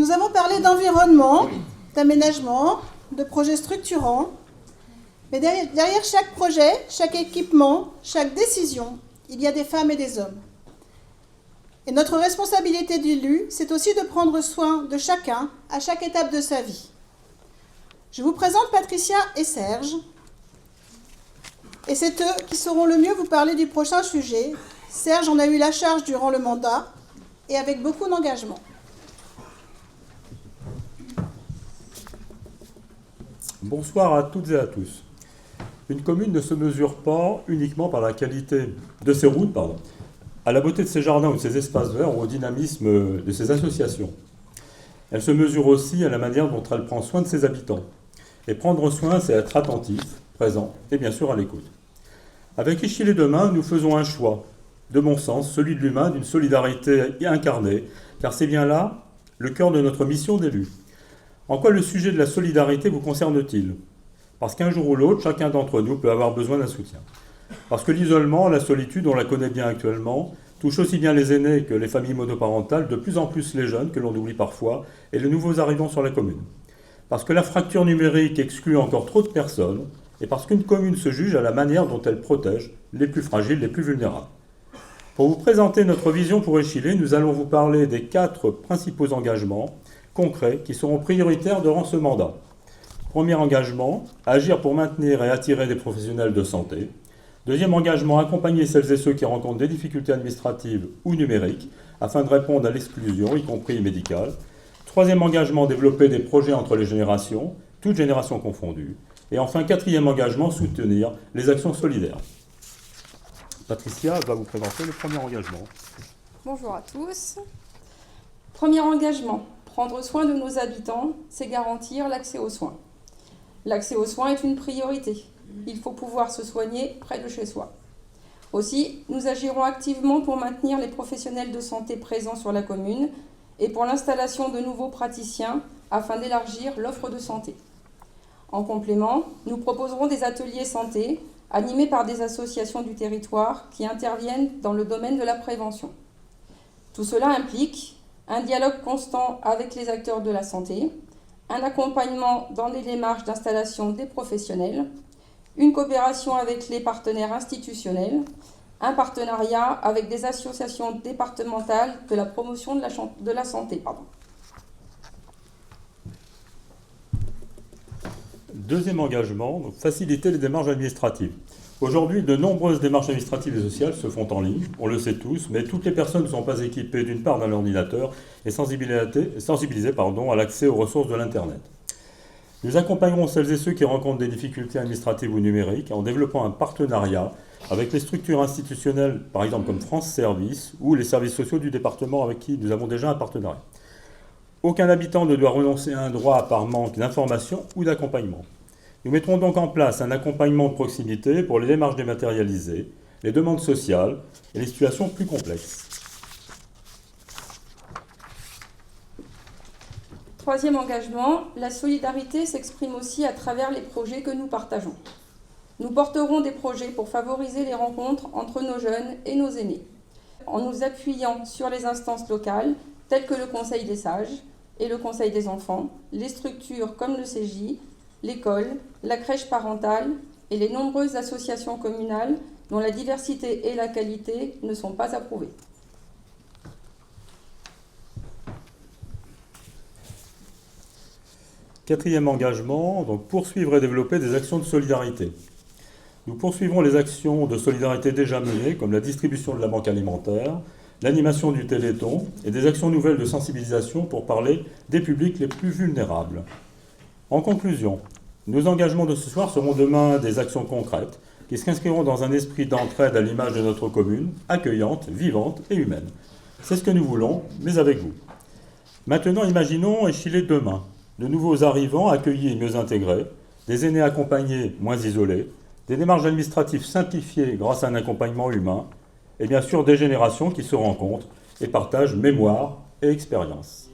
Nous avons parlé d'environnement, d'aménagement, de projets structurants. Mais derrière chaque projet, chaque équipement, chaque décision, il y a des femmes et des hommes. Et notre responsabilité d'élu, c'est aussi de prendre soin de chacun à chaque étape de sa vie. Je vous présente Patricia et Serge. Et c'est eux qui sauront le mieux vous parler du prochain sujet. Serge en a eu la charge durant le mandat et avec beaucoup d'engagement. Bonsoir à toutes et à tous. Une commune ne se mesure pas uniquement par la qualité de ses routes, à la beauté de ses jardins ou de ses espaces verts ou au dynamisme de ses associations. Elle se mesure aussi à la manière dont elle prend soin de ses habitants. Et prendre soin, c'est être attentif, présent et bien sûr à l'écoute. Avec Échillé Demain, nous faisons un choix, de bon sens, celui de l'humain, d'une solidarité incarnée, car c'est bien là le cœur de notre mission d'élu. En quoi le sujet de la solidarité vous concerne-t-il ? Parce qu'un jour ou l'autre, chacun d'entre nous peut avoir besoin d'un soutien. Parce que l'isolement, la solitude, on la connaît bien actuellement, touche aussi bien les aînés que les familles monoparentales, de plus en plus les jeunes, que l'on oublie parfois, et les nouveaux arrivants sur la commune. Parce que la fracture numérique exclut encore trop de personnes, et parce qu'une commune se juge à la manière dont elle protège les plus fragiles, les plus vulnérables. Pour vous présenter notre vision pour Échillé, nous allons vous parler des 4 principaux engagements concrets qui seront prioritaires durant ce mandat. Premier engagement, agir pour maintenir et attirer des professionnels de santé. Deuxième engagement, accompagner celles et ceux qui rencontrent des difficultés administratives ou numériques afin de répondre à l'exclusion, y compris médicale. Troisième engagement, développer des projets entre les générations, toutes générations confondues. Et enfin, quatrième engagement, soutenir les actions solidaires. Patricia va vous présenter le premier engagement. Bonjour à tous. Premier engagement, prendre soin de nos habitants, c'est garantir l'accès aux soins. L'accès aux soins est une priorité. Il faut pouvoir se soigner près de chez soi. Aussi, nous agirons activement pour maintenir les professionnels de santé présents sur la commune et pour l'installation de nouveaux praticiens afin d'élargir l'offre de santé. En complément, nous proposerons des ateliers santé animés par des associations du territoire qui interviennent dans le domaine de la prévention. Tout cela implique un dialogue constant avec les acteurs de la santé, un accompagnement dans les démarches d'installation des professionnels, une coopération avec les partenaires institutionnels, un partenariat avec des associations départementales de la promotion de la santé. Deuxième engagement, faciliter les démarches administratives. Aujourd'hui, de nombreuses démarches administratives et sociales se font en ligne, on le sait tous, mais toutes les personnes ne sont pas équipées d'une part d'un ordinateur et sensibilisées à l'accès aux ressources de l'Internet. Nous accompagnerons celles et ceux qui rencontrent des difficultés administratives ou numériques en développant un partenariat avec les structures institutionnelles, par exemple comme France Service ou les services sociaux du département avec qui nous avons déjà un partenariat. Aucun habitant ne doit renoncer à un droit par manque d'information ou d'accompagnement. Nous mettrons donc en place un accompagnement de proximité pour les démarches dématérialisées, les demandes sociales et les situations plus complexes. Troisième engagement, la solidarité s'exprime aussi à travers les projets que nous partageons. Nous porterons des projets pour favoriser les rencontres entre nos jeunes et nos aînés, en nous appuyant sur les instances locales telles que le Conseil des sages et le Conseil des enfants, les structures comme le CJ, l'école, la crèche parentale et les nombreuses associations communales dont la diversité et la qualité ne sont pas approuvées. Quatrième engagement, donc poursuivre et développer des actions de solidarité. Nous poursuivrons les actions de solidarité déjà menées, comme la distribution de la banque alimentaire, l'animation du Téléthon et des actions nouvelles de sensibilisation pour parler des publics les plus vulnérables. En conclusion, nos engagements de ce soir seront demain des actions concrètes qui s'inscriront dans un esprit d'entraide à l'image de notre commune, accueillante, vivante et humaine. C'est ce que nous voulons, mais avec vous. Maintenant, imaginons Échillé demain. De nouveaux arrivants accueillis et mieux intégrés, des aînés accompagnés moins isolés, des démarches administratives simplifiées grâce à un accompagnement humain, et bien sûr des générations qui se rencontrent et partagent mémoire et expérience.